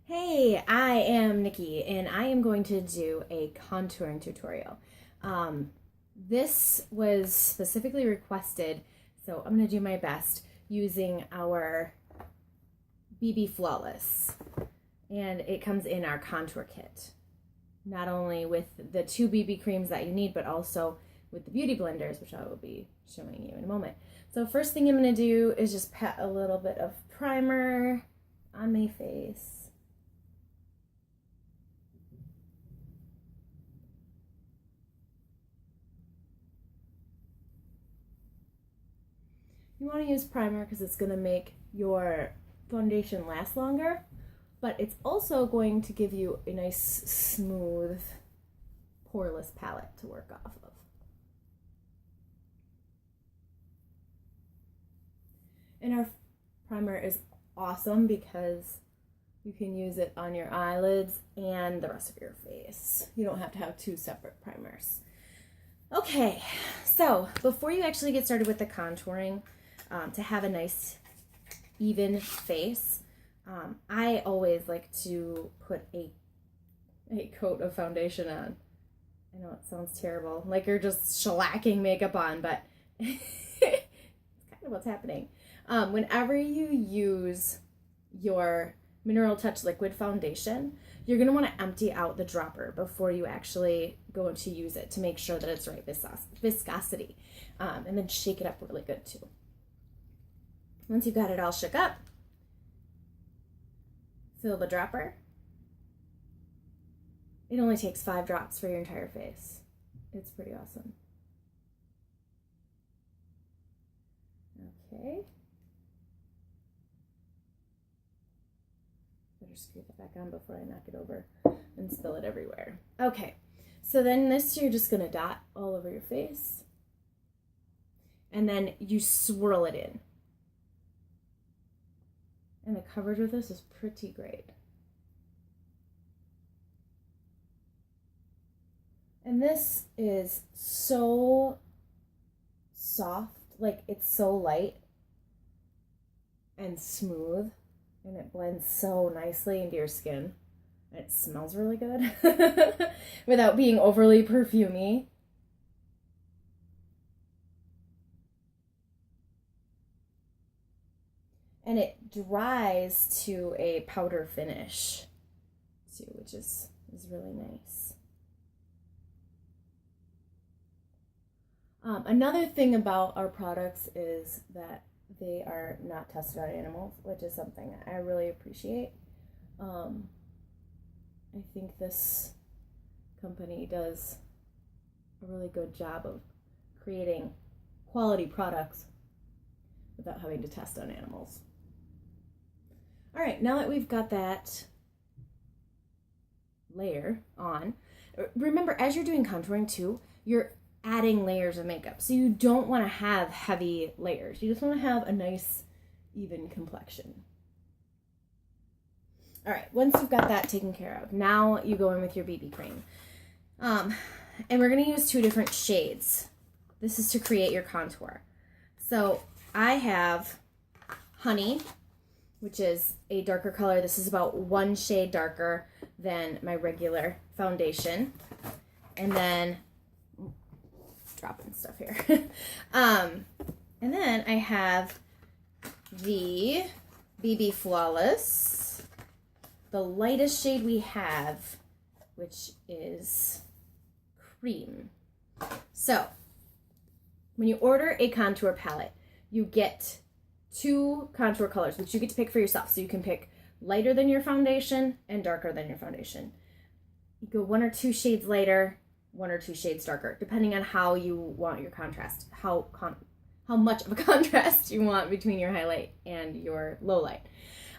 Hey, I am Nikki and I am going to do a contouring tutorial. This was specifically requested, so I'm going to do my best using our BB Flawless. And it comes in our contour kit. Not only with the two BB creams that you need, but also with the beauty blenders, which I will be showing you in a moment. So first thing I'm going to do is just pat a little bit of primer on my face. You want to use primer because it's going to make your foundation last longer, but it's also going to give you a nice, smooth, poreless palette to work off of. And our primer is awesome because you can use it on your eyelids and the rest of your face. You don't have to have two separate primers. Okay, so before you actually get started with the contouring, to have a nice even face, I always like to put a coat of foundation on. I know it sounds terrible, like you're just shellacking makeup on, but it's kind of what's happening. Whenever you use your Mineral Touch Liquid Foundation, you're going to want to empty out the dropper before you actually go to use it to make sure that it's right viscosity, and then shake it up really good too. Once you've got it all shook up, fill the dropper. It only takes 5 drops for your entire face. It's pretty awesome. Okay. Better screw that back on before I knock it over and spill it everywhere. Okay, so then this you're just gonna dot all over your face. And then you swirl it in. And the coverage with this is pretty great. And this is so soft, like it's so light and smooth, and it blends so nicely into your skin. And it smells really good without being overly perfumey. And it dries to a powder finish too, which is really nice. Another thing about our products is that they are not tested on animals, which is something I really appreciate. I think this company does a really good job of creating quality products without having to test on animals. All right, now that we've got that layer on, remember as you're doing contouring too, you're adding layers of makeup. So you don't want to have heavy layers. You just want to have a nice, even complexion. All right, once you've got that taken care of, now you go in with your BB cream. And we're going to use 2 different shades. This is to create your contour. So I have Honey, which is a darker color. This is about 1 shade darker than my regular foundation. And then, dropping stuff here. And then I have the BB Flawless, the lightest shade we have, which is Cream. So, when you order a contour palette, you get 2 contour colors, which you get to pick for yourself. So you can pick lighter than your foundation and darker than your foundation. You go 1 or 2 shades lighter, 1 or 2 shades darker, depending on how you want your contrast, how much of a contrast you want between your highlight and your low light.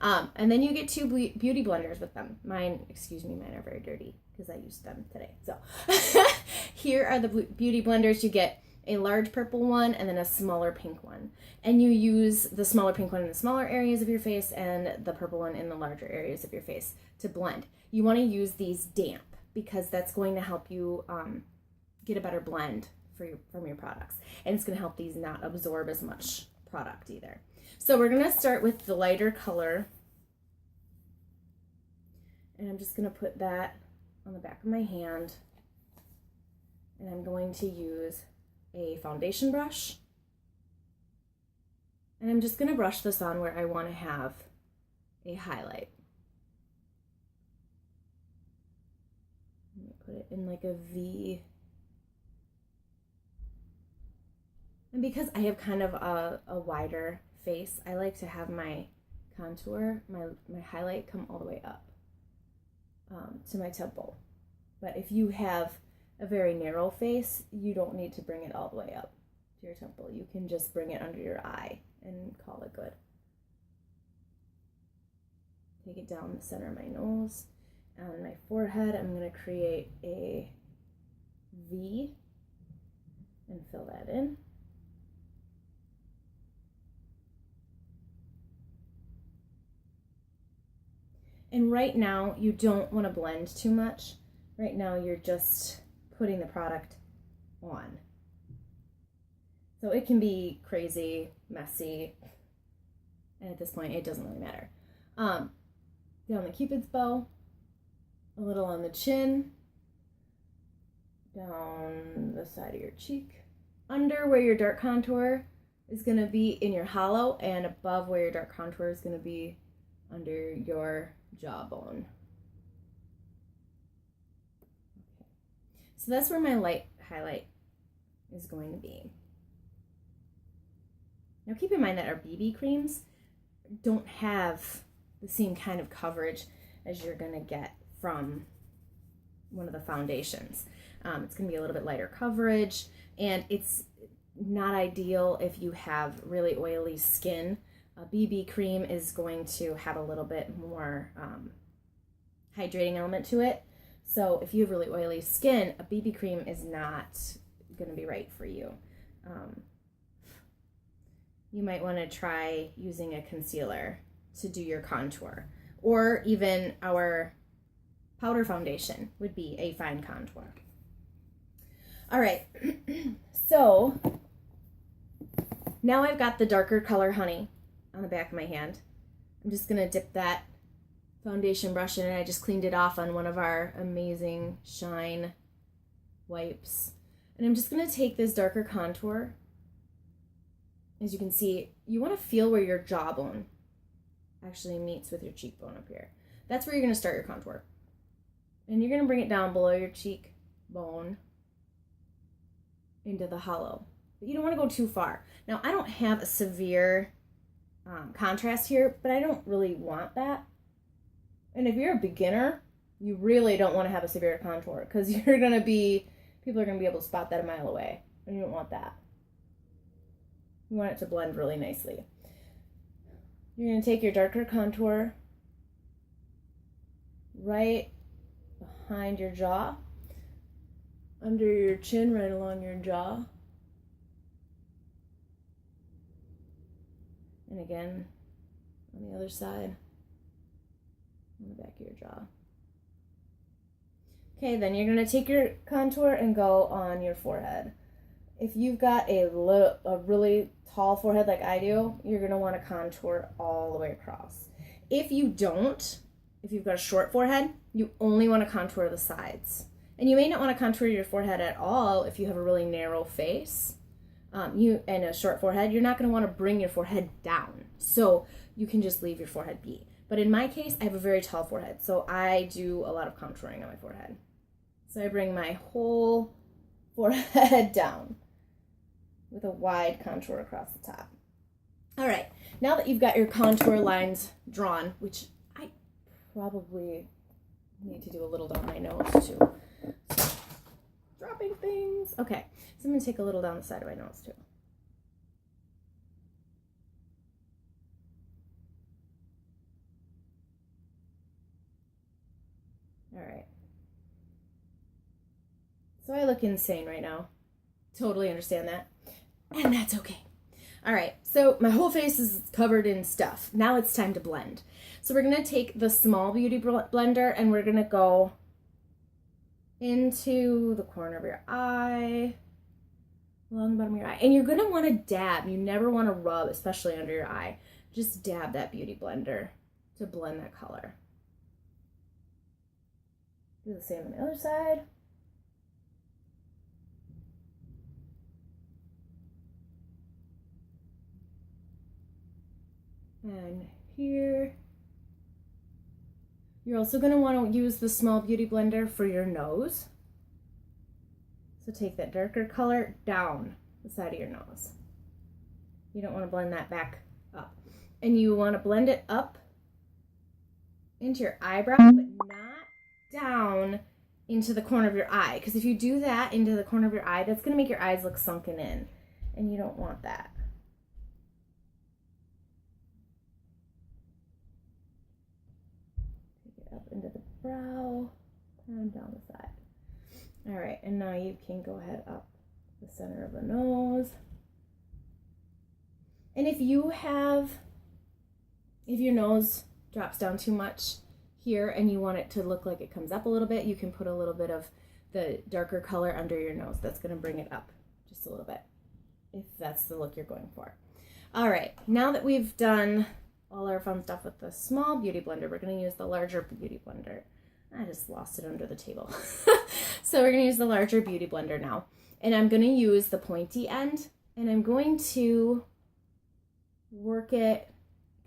And then you get 2 beauty blenders with them. Mine are very dirty because I used them today. So here are the beauty blenders. You get a large purple one and then a smaller pink one. And you use the smaller pink one in the smaller areas of your face and the purple one in the larger areas of your face to blend. You want to use these damp because that's going to help you get a better blend from your products. And it's going to help these not absorb as much product either. So we're going to start with the lighter color And I'm just going to put that on the back of my hand. And I'm going to use a foundation brush. And I'm just going to brush this on where I want to have a highlight. Let me put it in like a V. And because I have kind of a wider face, I like to have my contour, my highlight come all the way up to my temple. But if you have a very narrow face, you don't need to bring it all the way up to your temple. You can just bring it under your eye and call it good. Take it down the center of my nose. On my forehead, I'm going to create a V and fill that in. And right now, you don't want to blend too much. Right now, you're just putting the product on. So it can be crazy, messy, and at this point, it doesn't really matter. Down the Cupid's bow, a little on the chin, down the side of your cheek, under where your dark contour is going to be in your hollow, and above where your dark contour is going to be under your jawbone. Okay. So that's where my light highlight is going to be. Now keep in mind that our BB creams don't have the same kind of coverage as you're going to get from one of the foundations. It's going to be a little bit lighter coverage, and it's not ideal if you have really oily skin. A BB cream is going to have a little bit more hydrating element to it. So if you have really oily skin, a BB cream is not going to be right for you. You might want to try using a concealer to do your contour, or even our powder foundation would be a fine contour. All right, so now I've got the darker color Honey on the back of my hand. I'm just gonna dip that foundation brush in, and I just cleaned it off on one of our amazing shine wipes. And I'm just gonna take this darker contour. As you can see, you wanna feel where your jawbone actually meets with your cheekbone up here. That's where you're gonna start your contour. And you're gonna bring it down below your cheekbone into the hollow. But you don't wanna go too far. Now, I don't have a severe contrast here, but I don't really want that. And if you're a beginner, you really don't want to have a severe contour, because people are going to be able to spot that a mile away, and you don't want that. You want it to blend really nicely. You're going to take your darker contour right behind your jaw, under your chin, right along your jaw. And again, on the other side, on the back of your jaw. Okay, then you're gonna take your contour and go on your forehead. If you've got a really tall forehead like I do, you're gonna wanna contour all the way across. If you don't, if you've got a short forehead, you only wanna contour the sides. And you may not wanna contour your forehead at all if you have a really narrow face. And a short forehead, you're not going to want to bring your forehead down. So you can just leave your forehead be. But in my case, I have a very tall forehead, so I do a lot of contouring on my forehead. So I bring my whole forehead down with a wide contour across the top. All right, now that you've got your contour lines drawn, which I probably need to do a little down my nose too. So, dropping things. Okay, so I'm going to take a little down the side of my nose too. All right. So I look insane right now. Totally understand that. And that's okay. All right, so my whole face is covered in stuff. Now it's time to blend. So we're going to take the small beauty blender and we're going to go into the corner of your eye, along the bottom of your eye. And you're going to want to dab. You never want to rub, especially under your eye. Just dab that beauty blender to blend that color. Do the same on the other side. And here. You're also going to want to use the small beauty blender for your nose. So take that darker color down the side of your nose. You don't want to blend that back up. And you want to blend it up into your eyebrow, but not down into the corner of your eye. Because if you do that into the corner of your eye, that's going to make your eyes look sunken in. And you don't want that. Take it up into the brow and down the side. All right, and now you can go ahead up the center of the nose. And if your nose drops down too much here and you want it to look like it comes up a little bit, you can put a little bit of the darker color under your nose. That's going to bring it up just a little bit, if that's the look you're going for. All right, now that we've done all our fun stuff with the small beauty blender, we're going to use the larger beauty blender. I just lost it under the table. So we're going to use the larger beauty blender now. And I'm going to use the pointy end, and I'm going to work it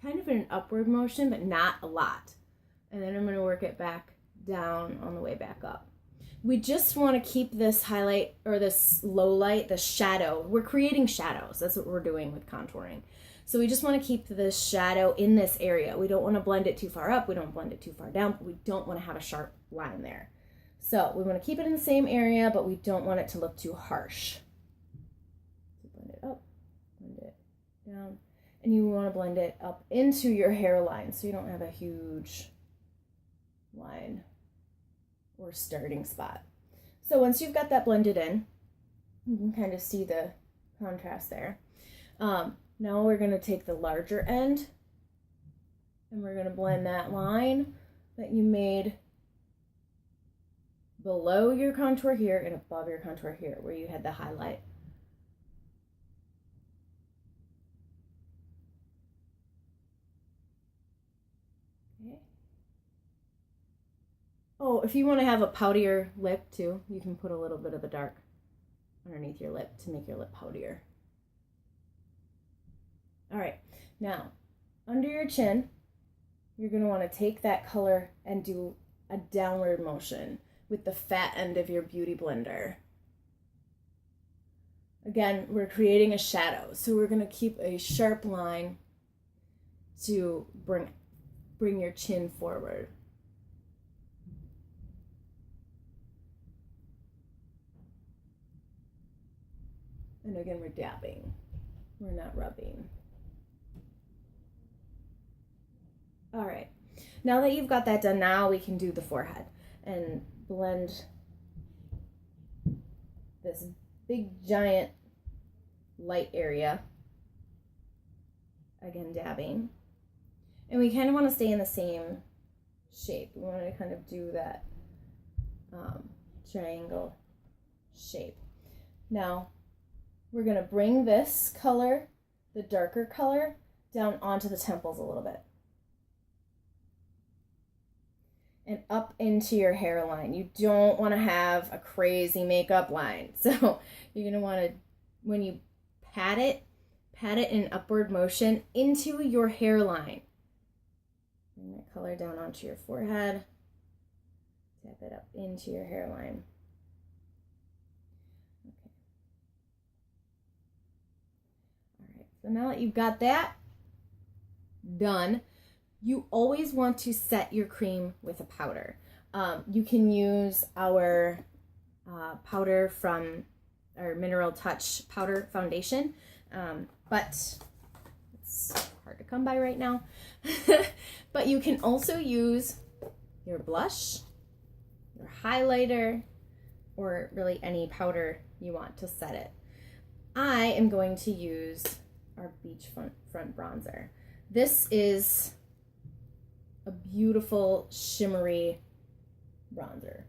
kind of in an upward motion, but not a lot. And then I'm going to work it back down on the way back up. We just want to keep this highlight, or this low light, the shadow. We're creating shadows. That's what we're doing with contouring. So we just want to keep the shadow in this area. We don't want to blend it too far up. We don't blend it too far down. But we don't want to have a sharp line there. So we want to keep it in the same area, but we don't want it to look too harsh. So blend it up, blend it down. And you want to blend it up into your hairline so you don't have a huge line or starting spot. So once you've got that blended in, you can kind of see the contrast there. Now we're going to take the larger end and we're going to blend that line that you made below your contour here and above your contour here where you had the highlight. Okay. Oh, if you want to have a poutier lip too, you can put a little bit of the dark underneath your lip to make your lip poutier. All right, now under your chin, you're going to want to take that color and do a downward motion with the fat end of your beauty blender. Again, we're creating a shadow, so we're going to keep a sharp line to bring your chin forward. And again, we're dabbing, we're not rubbing. All right, now that you've got that done, now we can do the forehead and blend this big giant light area. Again, dabbing. And we kind of want to stay in the same shape. We want to kind of do that triangle shape. Now, we're going to bring this color, the darker color, down onto the temples a little bit. And up into your hairline. You don't want to have a crazy makeup line. So you're going to want to, when you pat it in upward motion into your hairline. Bring that color down onto your forehead. Tap it up into your hairline. Okay. All right, so now that you've got that done, you always want to set your cream with a powder. You can use our powder from our Mineral Touch Powder Foundation, but it's hard to come by right now. But you can also use your blush, your highlighter, or really any powder you want to set it. I am going to use our Beachfront Bronzer. This is a beautiful shimmery bronzer.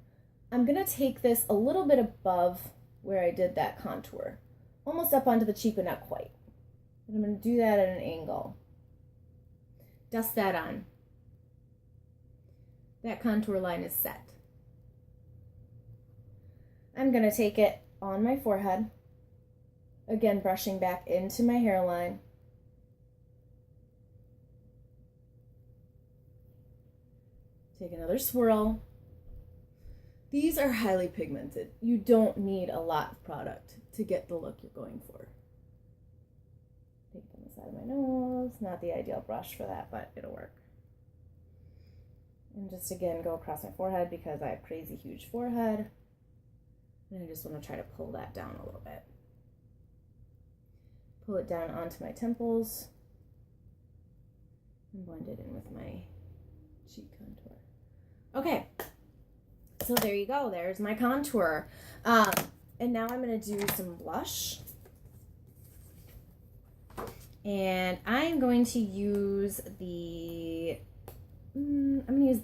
I'm gonna take this a little bit above where I did that contour, almost up onto the cheek, but not quite. And I'm gonna do that at an angle. Dust that on. That contour line is set. I'm going to take it on my forehead. Again, brushing back into my hairline. Take another swirl. These are highly pigmented. You don't need a lot of product to get the look you're going for. Take it on the side of my nose. Not the ideal brush for that, but it'll work. And just again, go across my forehead because I have crazy huge forehead. And I just want to try to pull that down a little bit. Pull it down onto my temples. And blend it in with my cheek contour. Okay. So there you go. There's my contour. And now I'm going to do some blush. And I'm going to use the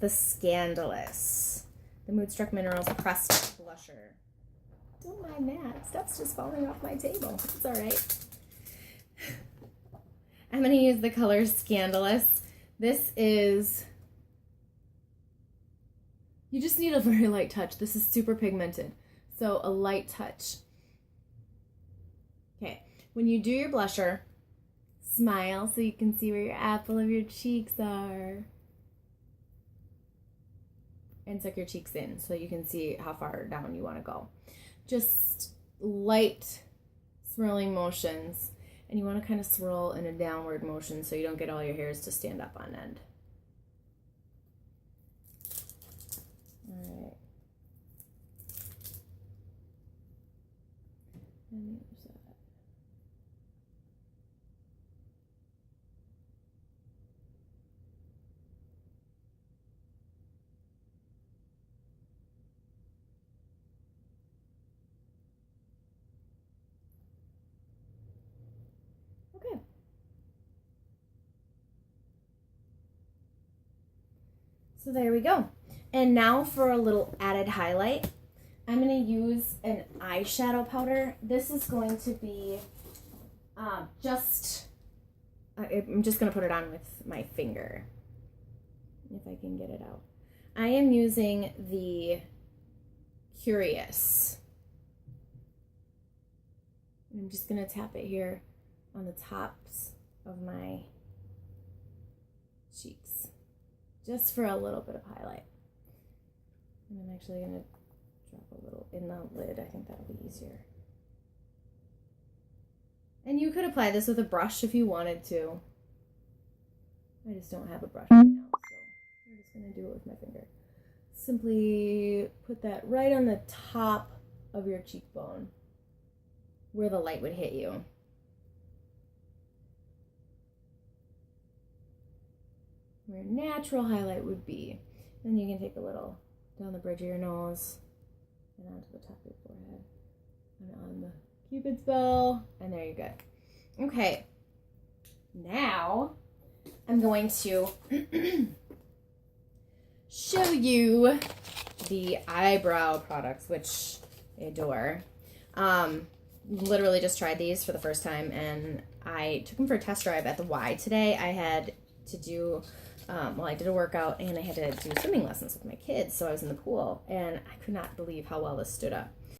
Scandalous, the Moodstruck Minerals Pressed Blusher. Don't mind that. Stuff's just falling off my table. It's all right. I'm going to use the color Scandalous. This is... You just need a very light touch. This is super pigmented. So a light touch. Okay. When you do your blusher, smile so you can see where your apple of your cheeks are. And suck your cheeks in so you can see how far down you want to go. Just light swirling motions. And you want to kind of swirl in a downward motion so you don't get all your hairs to stand up on end. All right. And the other side. Okay. So there we go. And now for a little added highlight, I'm going to use an eyeshadow powder. This is going to be I'm just going to put it on with my finger, if I can get it out. I am using the Curious. I'm just going to tap it here on the tops of my cheeks, just for a little bit of highlight. And I'm actually going to drop a little in the lid. I think that'll be easier. And you could apply this with a brush if you wanted to. I just don't have a brush right now, so I'm just going to do it with my finger. Simply put that right on the top of your cheekbone where the light would hit you. Where natural highlight would be. Then you can take a little down the bridge of your nose and onto the top of your forehead and on the Cupid's bow, and there you go. Okay, now I'm going to show you the eyebrow products, which I adore. Literally just tried these for the first time, and I took them for a test drive at the Y today. I had to do I did a workout and I had to do swimming lessons with my kids, so I was in the pool and I could not believe how well this stood up.